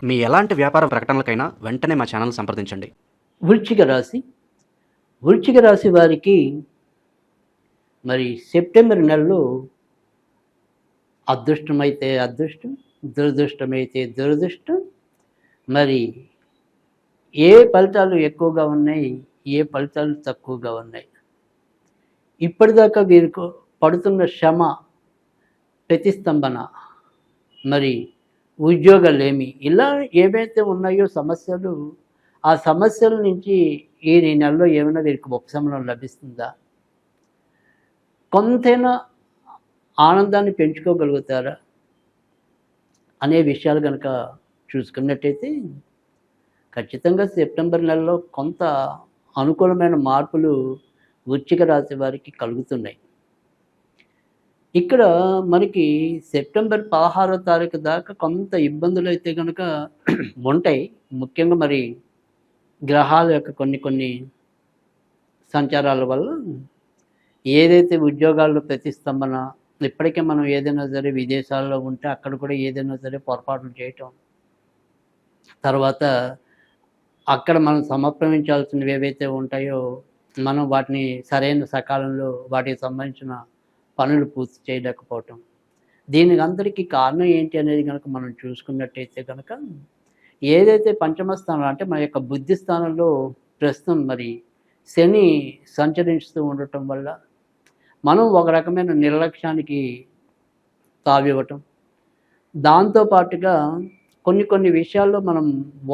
మీ ఎలాంటి వ్యాపార ప్రకటనలకైనా వెంటనే మా ఛానల్ సంప్రదించండి. వృశ్చిక రాశి వృశ్చిక రాశి వారికి మరి సెప్టెంబర్ నెలలో అదృష్టమైతే అదృష్టం, దురదృష్టమైతే దురదృష్టం. మరి ఏ ఫలితాలు ఎక్కువగా ఉన్నాయి, ఏ ఫలితాలు తక్కువగా ఉన్నాయి. ఇప్పటిదాకా వీరికి పడుతున్న శ్రమ, ప్రతిస్తంభన, మరి ఉద్యోగాలేమి, ఇలా ఏవైతే ఉన్నాయో సమస్యలు, ఆ సమస్యల నుంచి ఈ నెలలో ఏమైనా వీరికి ఉపశమనం లభిస్తుందా, కొంతైనా ఆనందాన్ని పెంచుకోగలుగుతారా అనే విషయాలు కనుక చూసుకున్నట్టయితే ఖచ్చితంగా సెప్టెంబర్ నెలలో కొంత అనుకూలమైన మార్పులు వృశ్చిక రాశి వారికి కలుగుతున్నాయి. ఇక్కడ మనకి సెప్టెంబర్ 16వ తారీఖు దాకా కొంత ఇబ్బందులు అయితే కనుక ఉంటాయి. ముఖ్యంగా మరి గ్రహాల యొక్క కొన్ని సంచారాల వల్ల ఏదైతే ఉద్యోగాల్లో ప్రతిస్తంభన, ఇప్పటికే మనం ఏదైనా సరే విదేశాల్లో ఉంటే అక్కడ కూడా ఏదైనా సరే పొరపాట్లు చేయటం, తర్వాత అక్కడ మనం సమర్పించాల్సినవి ఏవైతే ఉంటాయో మనం వాటిని సరైన సకాలంలో వాటికి సంబంధించిన పనులు పూర్తి చేయలేకపోవటం, దీనికి అందరికీ కారణం ఏంటి అనేది కనుక మనం చూసుకున్నట్టయితే కనుక ఏదైతే పంచమ స్థానం అంటే మన యొక్క బుద్ధి స్థానంలో ప్రస్తుతం మరి శని సంచరిస్తూ ఉండటం వల్ల మనం ఒక రకమైన నిర్లక్ష్యానికి తావివ్వటం, దాంతోపాటుగా కొన్ని విషయాల్లో మనం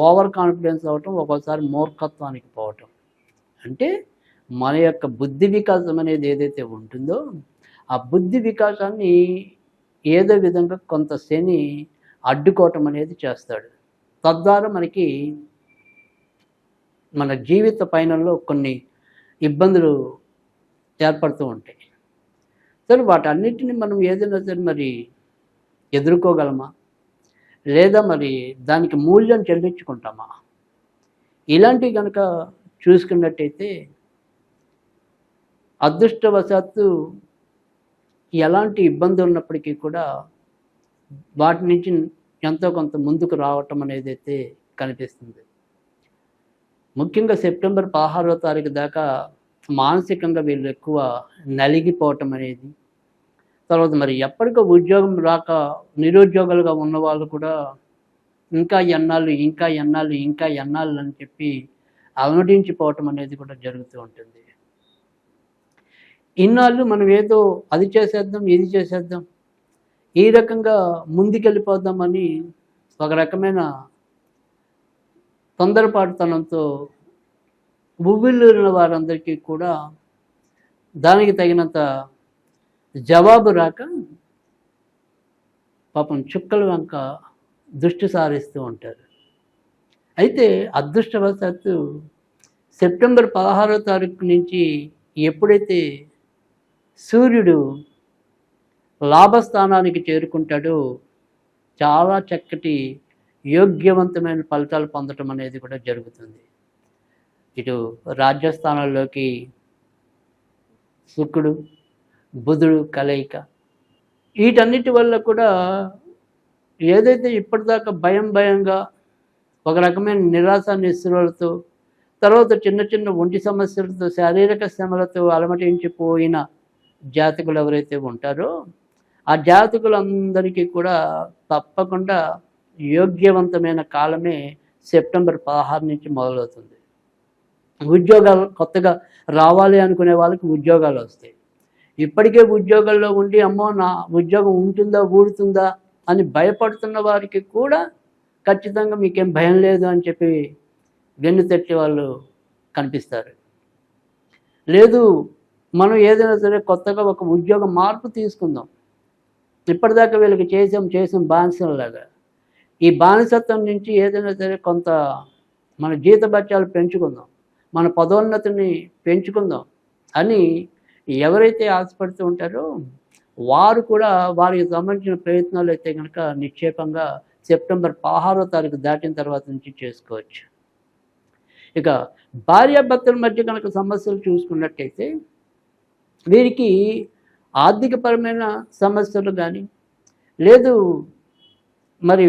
ఓవర్ కాన్ఫిడెన్స్ అవ్వటం, ఒక్కోసారి మూర్ఖత్వానికి పోవటం. అంటే మన యొక్క బుద్ధి వికాసం అనేది ఏదైతే ఉంటుందో ఆ బుద్ధి వికాసాన్ని ఏదో విధంగా కొంత శని అడ్డుకోవటం అనేది చేస్తాడు. తద్వారా మనకి మన జీవిత పయనంలో కొన్ని ఇబ్బందులు ఏర్పడుతూ ఉంటాయి. సరే, వాటన్నిటిని మనం ఏదైనా సరే మరి ఎదుర్కోగలమా, లేదా మరి దానికి మూల్యం చెల్లించుకుంటామా, ఇలాంటివి కనుక చూసుకున్నట్టయితే అదృష్టవశాత్తు ఎలాంటి ఇబ్బంది ఉన్నప్పటికీ కూడా వాటి నుంచి ఎంతో కొంత ముందుకు రావటం అనేది అయితే కనిపిస్తుంది. ముఖ్యంగా సెప్టెంబర్ 16వ తారీఖు దాకా మానసికంగా వీళ్ళు ఎక్కువ నలిగిపోవటం అనేది, తర్వాత మరి ఎప్పటికో ఉద్యోగం రాక నిరుద్యోగులుగా ఉన్న వాళ్ళు కూడా ఇంకా ఎన్నాళ్ళు అని చెప్పి అలమటించిపోవటం అనేది కూడా జరుగుతూ ఉంటుంది. ఇన్నాళ్ళు మనం ఏదో అది చేసేద్దాం, ఇది చేసేద్దాం, ఈ రకంగా ముందుకెళ్ళిపోద్దామని ఒక రకమైన తొందరపాటుతనంతో ఉవ్విళ్ళూరిన వారందరికీ కూడా దానికి తగినంత జవాబు రాక పాపం చుక్కల వెంక దృష్టి సారిస్తూ ఉంటారు. అయితే అదృష్టవశాత్తు సెప్టెంబర్ 16వ తారీఖు నుంచి ఎప్పుడైతే సూర్యుడు లాభస్థానానికి చేరుకుంటాడో చాలా చక్కటి యోగ్యవంతమైన ఫలితాలు పొందటం అనేది కూడా జరుగుతుంది. ఇటు రాజ్యస్థానాల్లోకి శుక్రుడు బుధుడు కలయిక, వీటన్నిటి వల్ల కూడా ఏదైతే ఇప్పటిదాకా భయంగా ఒక రకమైన నిరాశ నిస్సులతో, తర్వాత చిన్న ఒంటి సమస్యలతో, శారీరక శ్రమలతో అలమటించిపోయిన జాతకులు ఎవరైతే ఉంటారో ఆ జాతకులందరికీ కూడా తప్పకుండా యోగ్యవంతమైన కాలమే సెప్టెంబర్ 16 నుంచి మొదలవుతుంది. ఉద్యోగాలు కొత్తగా రావాలి అనుకునే వాళ్ళకి ఉద్యోగాలు వస్తాయి. ఇప్పటికే ఉద్యోగాల్లో ఉండి అమ్మో నా ఉద్యోగం ఉంటుందా ఊడుతుందా అని భయపడుతున్న వారికి కూడా ఖచ్చితంగా మీకేం భయం లేదు అని చెప్పి వెన్ను తట్టే వాళ్ళు కనిపిస్తారు. లేదు, మనం ఏదైనా సరే కొత్తగా ఒక ఉద్యోగ మార్పు తీసుకుందాం, ఇప్పటిదాకా వీళ్ళకి చేసాం బానిసలాగా, ఈ బానిసత్వం నుంచి ఏదైనా సరే కొంత మన జీతభత్యాలు పెంచుకుందాం, మన పదోన్నతిని పెంచుకుందాం అని ఎవరైతే ఆశపడుతూ ఉంటారో వారు కూడా వారికి సంబంధించిన ప్రయత్నాలు అయితే కనుక నిక్షేపంగా సెప్టెంబర్ 16వ తారీఖు దాటిన తర్వాత నుంచి చేసుకోవచ్చు. ఇక భార్యాభర్తల మధ్య కనుక సమస్యలు చూసుకున్నట్టయితే వీరికి ఆర్థికపరమైన సమస్యలు కానీ, లేదు మరి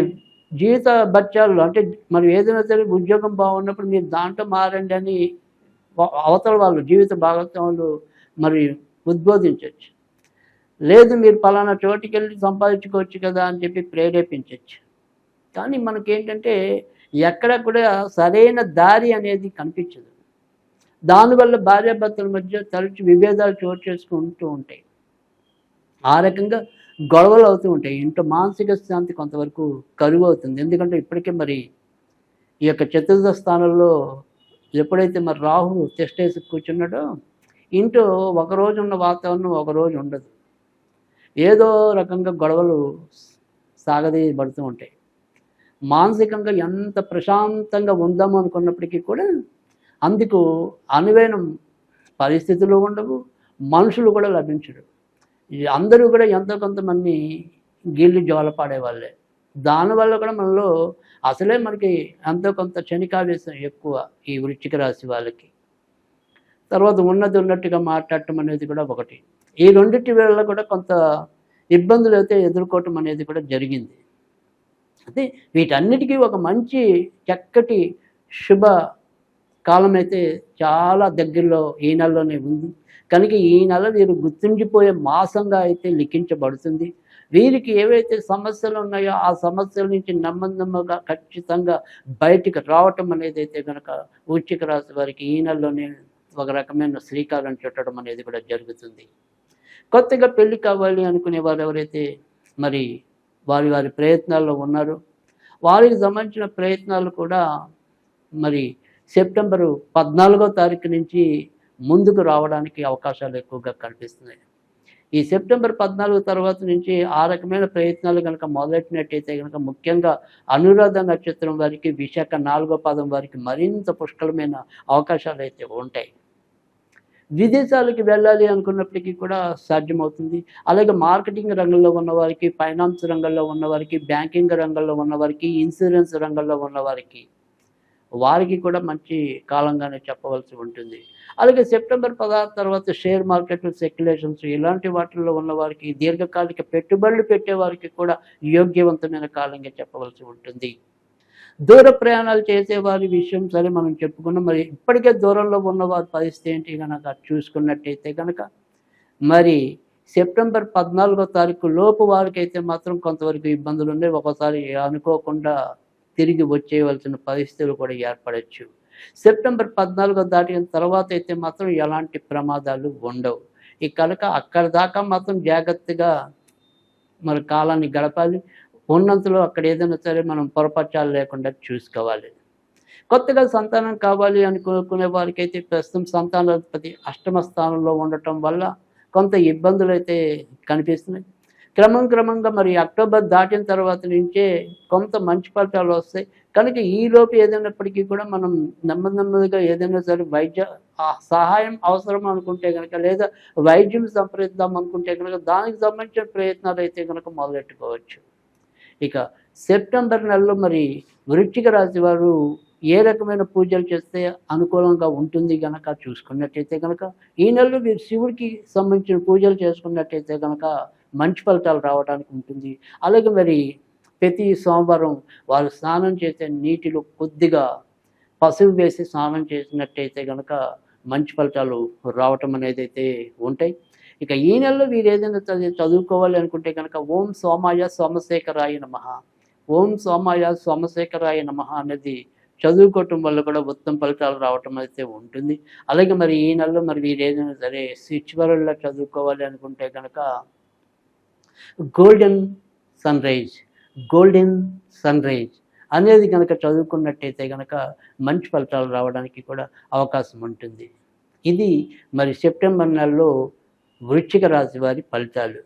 జీవిత భత్యాలు అంటే మనం ఏదైనా సరే ఉద్యోగం బాగున్నప్పుడు మీరు దాంట్లో మారండి అని అవతల వాళ్ళు జీవిత భాగస్వాములు మరి ఉద్బోధించవచ్చు. లేదు మీరు పలానా చోటికి వెళ్ళి సంపాదించుకోవచ్చు కదా అని చెప్పి ప్రేరేపించవచ్చు. కానీ మనకేంటంటే ఎక్కడ కూడా సరైన దారి అనేది కనిపించదు. దానివల్ల భార్యాభర్తల మధ్య తరచు విభేదాలు చోటు చేసుకుంటూ ఉంటాయి. ఆ రకంగా గొడవలు అవుతూ ఉంటాయి. ఇంట్లో మానసిక శాంతి కొంతవరకు కరువు అవుతుంది. ఎందుకంటే ఇప్పటికే మరి ఈ యొక్క చతుర్థ స్థానంలో ఎప్పుడైతే మరి రాహువు తిష్టేసి కూర్చున్నాడో ఇంట్లో ఒకరోజు ఉన్న వాతావరణం ఒకరోజు ఉండదు. ఏదో రకంగా గొడవలు సాగదీయబడుతూ ఉంటాయి. మానసికంగా ఎంత ప్రశాంతంగా ఉందాము అనుకున్నప్పటికీ కూడా అందుకు అనువైన పరిస్థితులు ఉండవు, మనుషులు కూడా లభించరు. అందరూ కూడా ఎంతో కొంతమంది గిల్లి జోలపాడే వాళ్ళే. దానివల్ల కూడా మనలో అసలే మనకి ఎంతో కొంత క్షణికావేశం ఎక్కువ ఈ వృశ్చిక రాశి వాళ్ళకి. తర్వాత ఉన్నది ఉన్నట్టుగా మాట్లాడటం అనేది కూడా ఒకటి. ఈ రెండింటి వేళ కూడా కొంత ఇబ్బందులు అయితే ఎదుర్కోవటం అనేది కూడా జరిగింది. అయితే వీటన్నిటికీ ఒక మంచి చక్కటి శుభ కాలం అయితే చాలా దగ్గరలో ఈ నెలలోనే ఉంది. కనుక ఈ నెల వీరు గుర్తుండిపోయే మాసంగా అయితే లిఖించబడుతుంది. వీరికి ఏవైతే సమస్యలు ఉన్నాయో ఆ సమస్యల నుంచి నెమ్మదిగా ఖచ్చితంగా బయటికి రావటం అనేది అయితే కనుక వృశ్చిక రాశి వారికి ఈ నెలలోనే ఒక రకమైన శ్రీకారం చుట్టడం అనేది కూడా జరుగుతుంది. కొత్తగా పెళ్లి కావాలి అనుకునే వారు ఎవరైతే మరి వారి వారి ప్రయత్నాల్లో ఉన్నారో వారికి సంబంధించిన ప్రయత్నాలు కూడా మరి సెప్టెంబరు 14వ తారీఖు నుంచి ముందుకు రావడానికి అవకాశాలు ఎక్కువగా కనిపిస్తున్నాయి. ఈ సెప్టెంబర్ 14 తర్వాత నుంచి ఆ రకమైన ప్రయత్నాలు కనుక మొదలెట్టినట్టయితే కనుక ముఖ్యంగా అనురాధ నక్షత్రం వారికి, విశాఖ 4వ పాదం వారికి మరింత పుష్కలమైన అవకాశాలు అయితే ఉంటాయి. విదేశాలకు వెళ్ళాలి అనుకున్నప్పటికీ కూడా సాధ్యమవుతుంది. అలాగే మార్కెటింగ్ రంగంలో ఉన్నవారికి, ఫైనాన్స్ రంగంలో ఉన్నవారికి, బ్యాంకింగ్ రంగంలో ఉన్నవారికి, ఇన్సూరెన్స్ రంగంలో ఉన్నవారికి వారికి కూడా మంచి కాలంగానే చెప్పవలసి ఉంటుంది. అలాగే సెప్టెంబర్ 16 తర్వాత షేర్ మార్కెట్లు, స్పెక్యులేషన్స్ ఇలాంటి వాటిల్లో ఉన్నవారికి, దీర్ఘకాలిక పెట్టుబడులు పెట్టేవారికి కూడా యోగ్యవంతమైన కాలంగా చెప్పవలసి ఉంటుంది. దూర ప్రయాణాలు చేసేవారి విషయం సరే మనం చెప్పుకున్నాం. మరి ఇప్పటికే దూరంలో ఉన్నవారి పరిస్థితి ఏంటి కనుక చూసుకున్నట్టయితే కనుక మరి సెప్టెంబర్ 14వ తారీఖు లోపు వారికైతే మాత్రం కొంతవరకు ఇబ్బందులు ఉన్నాయి. ఒకసారి అనుకోకుండా తిరిగి వచ్చేయవలసిన పరిస్థితులు కూడా ఏర్పడవచ్చు. సెప్టెంబర్ 14 దాటిన తర్వాత అయితే మాత్రం ఎలాంటి ప్రమాదాలు ఉండవు. ఈ కనుక అక్కడ దాకా మాత్రం జాగ్రత్తగా మరి కాలాన్ని గడపాలి. ఉన్నంతలో అక్కడ ఏదైనా సరే మనం పొరపచ్చాలు లేకుండా చూసుకోవాలి. కొత్తగా సంతానం కావాలి అనుకునే వారికి అయితే ప్రస్తుతం సంతానాధిపతి అష్టమ స్థానంలో ఉండటం వల్ల కొంత ఇబ్బందులు అయితే కనిపిస్తున్నాయి. క్రమంగా మరి అక్టోబర్ దాటిన తర్వాత నుంచే కొంత మంచి ఫలితాలు వస్తాయి. కనుక ఈలోపు ఏదైనప్పటికీ కూడా మనం నెమ్మదిగా ఏదైనా సరే వైద్య సహాయం అవసరం అనుకుంటే కనుక, లేదా వైద్యం సంప్రదిద్దాం అనుకుంటే కనుక దానికి సంబంధించిన ప్రయత్నాలు అయితే కనుక మొదలెట్టుకోవచ్చు. ఇక సెప్టెంబర్ నెలలో మరి వృశ్చిక రాశి వారు ఏ రకమైన పూజలు చేస్తే అనుకూలంగా ఉంటుంది కనుక చూసుకున్నట్టయితే కనుక ఈ నెలలో మీరు శివుడికి సంబంధించిన పూజలు చేసుకున్నట్టయితే కనుక మంచి ఫలితాలు రావడానికి ఉంటుంది. అలాగే మరి ప్రతి సోమవారం వారు స్నానం చేసే నీటిలో కొద్దిగా పసుపు వేసి స్నానం చేసినట్టయితే కనుక మంచి ఫలితాలు రావటం అనేది అయితే ఉంటాయి. ఇక ఈ నెలలో వీరు ఏదైనా చదువుకోవాలి అనుకుంటే కనుక ఓం సోమాయ సోమశేఖరాయ నమః, ఓం సోమాయ సోమశేఖరాయ నమః అనేది చదువుకోవటం వల్ల కూడా ఉత్తమ ఫలితాలు రావటం అయితే ఉంటుంది. అలాగే మరి ఈ నెలలో మరి వీరు ఏదైనా సరే స్పిరిచువల్గా చదువుకోవాలి అనుకుంటే కనుక గోల్డెన్ సన్ రైజ్ అనేది కనుక చదువుకున్నట్టయితే కనుక మంచి ఫలితాలు రావడానికి కూడా అవకాశం ఉంటుంది. ఇది మరి సెప్టెంబర్ నెలలో వృశ్చిక రాశి వారి ఫలితాలు.